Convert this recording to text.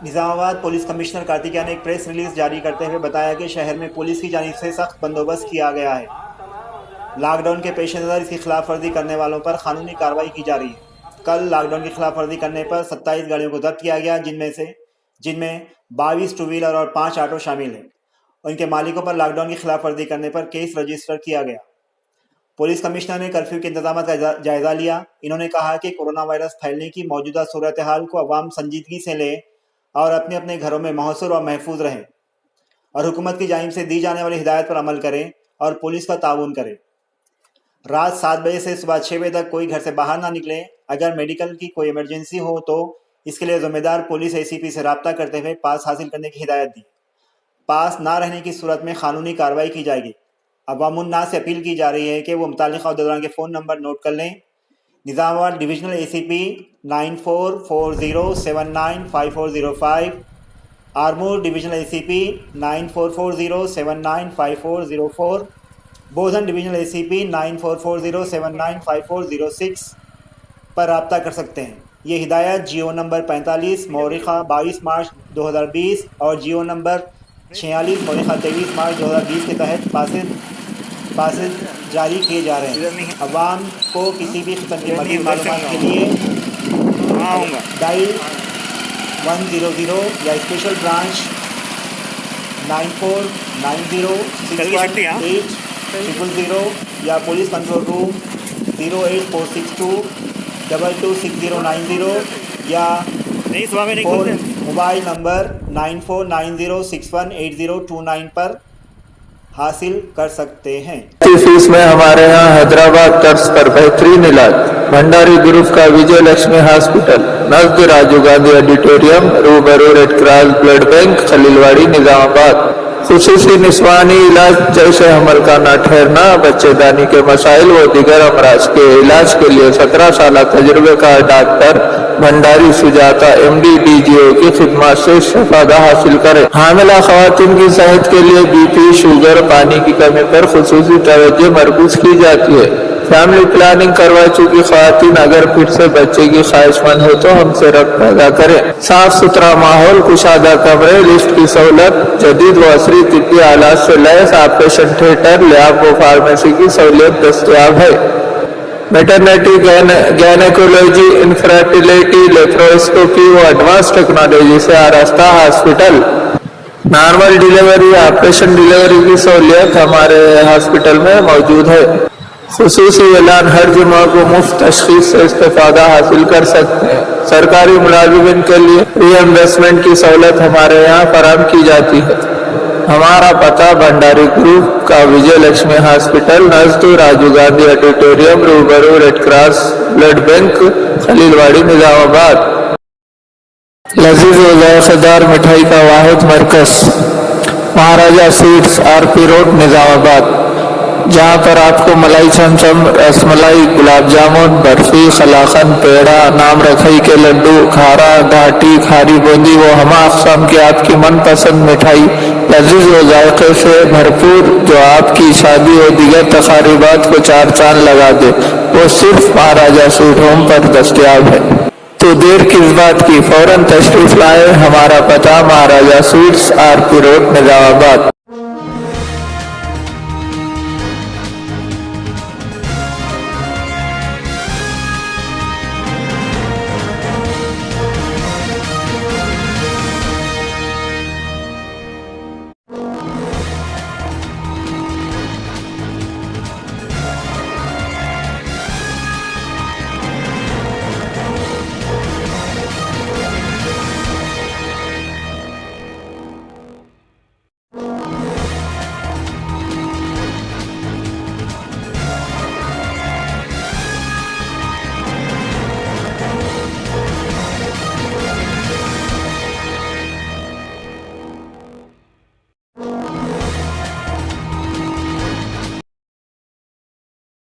Nizamabad police commissioner Kartikeya ने एक press release जारी करते हुए बताया कि शहर में पुलिस की जानिब से सख्त बंदोबस्त किया गया है। लॉकडाउन के पेश नज़र इसकी खिलाफ वर्जी करने वालों पर कानूनी कार्रवाई की जा रही है। कल लॉकडाउन की खिलाफ वर्जी करने पर 27 गाड़ियों को जब्त किया गया, जिनमें 22 टू व्हीलर और 5 ऑटो शामिल हैं। उनके मालिकों पर लॉकडाउन की खिलाफ वर्जी करने पर केस रजिस्टर किया गया। पुलिस कमिश्नर ने कर्फ्यू के इंतजाम का जायजा लिया। इन्होंने कहा कि कोरोना वायरस फैलने की मौजूदा सूरत हाल को अवाम संजीदगी से लें और अपने अपने घरों में महसूर और महफूज रहें और हुकूमत की जानिब से दी जाने वाली हिदायत पर अमल करें और पुलिस का ताउन करें। रात 7 बजे से सुबह 6 बजे तक कोई घर से बाहर ना निकले। अगर मेडिकल की कोई इमरजेंसी हो तो इसके लिए जिम्मेदार पुलिस ACP से रब्ता करते हुए पास हासिल करने की हिदायत दी। पास ना रहने की सूरत में कानूनी कार्रवाई की जाएगी। अवामुन्नास से अपील की जा रही है कि वो मुतालिका अहदेदारों के फ़ोन नंबर नोट कर लें। Nizamabad divisional ACP 9440795405, Armoor divisional ACP 9440795404, बोधन डिविजनल ACP 9440795406 पर रब्ता कर सकते हैं। ये हिदायत GO नंबर 45 मौरिखा 22 मार्च 2020 और GO नंबर 46 मौरिखा 23 मार्च 2020 के तहत पासिस जारी किए जा रहे हैं। अवाम को किसी भी किस्म की मज़ीद मालूमात के लिए डायल 100 या स्पेशल ब्रांच 9490618000 या पुलिस कंट्रोल रूम 08462226090 या मोबाइल नंबर 9490618029 पर हासिल कर सकते हैं। फीस में हमारे यहाँ हैदराबाद तर्ज पर बेहतरीन इलाज। भंडारी ग्रुप का विजय लक्ष्मी हॉस्पिटल, नजद राजीव गांधी ऑडिटोरियम, रूबरू red cross blood bank, खलीलवाड़ी, Nizamabad. खुसूसी निस्वानी इलाज जैसे हमल का ना ठहरना, बच्चेदानी के मसाइल व दिगर अमराज के इलाज के लिए 17 साल तजुर्बे का doctor Bhandari Sujata MD DGO की खिदमत से शफादा हासिल करें। हामिला खवातीन की सेहत के लिए BP, शुगर, पानी की कमी पर खुसूसी तवज्जो मरकूज की जाती है। फैमिली प्लानिंग करवा चुकी खवातीन अगर फिर से बच्चे की ख्वाहिशमंद हो तो हमसे रब्ता पैदा करें। साफ सुथरा माहौल, कुशादा कमरे, लिफ्ट की सहूलत, जदीद व असरी तिब्बी आलात से लैस ऑपरेशन थिएटर, लैब व फार्मेसी की सहूलियत दस्तयाब है। मेटरनिटी, गैनेकोलॉजी, इनफर्टिलिटी, लेप्रोस्कोपी व एडवांस टेक्नोलॉजी से आरास्ता hospital. Normal delivery, operation delivery की सहूलियत हमारे हॉस्पिटल में मौजूद है। खुसूसी ऐलान, हर जुमा को मुफ्त तशखीस से इस्तेफादा हासिल कर सकते हैं। सरकारी मुलाजिमिन के लिए रीइंबर्समेंट की सहूलत हमारे यहाँ फराहम की जाती है। हमारा पता भंडारी ग्रुप का विजय लक्ष्मी हॉस्पिटल, नजद राजीव गांधी ऑडिटोरियम, रूबरू red cross blood bank, खलीलवाड़ी, Nizamabad. लजीज व जायकेदार मिठाई का वाहिद मरकज Maharaja sweets, RP road, Nizamabad, जहाँ पर आपको मलाई चमचम, रसमलाई, गुलाब जामुन, बर्फी, कलाकंद, पेड़ा, नाम रखई के लड्डू, खारा, घाटी, खारी बूंदी वो हमा अक़साम की आपकी मनपसंद मिठाई लजीज व जायके से भरपूर, जो आपकी शादी और दीगर तकारीबात को 4 चांद लगा दे, वो सिर्फ महाराजा स्वीट होम पर दस्तयाब है। तो देर किस बात की, फौरन तशरीफ लाए। हमारा पता महाराजा स्वीट्स, RP रोड, निजामाबाद।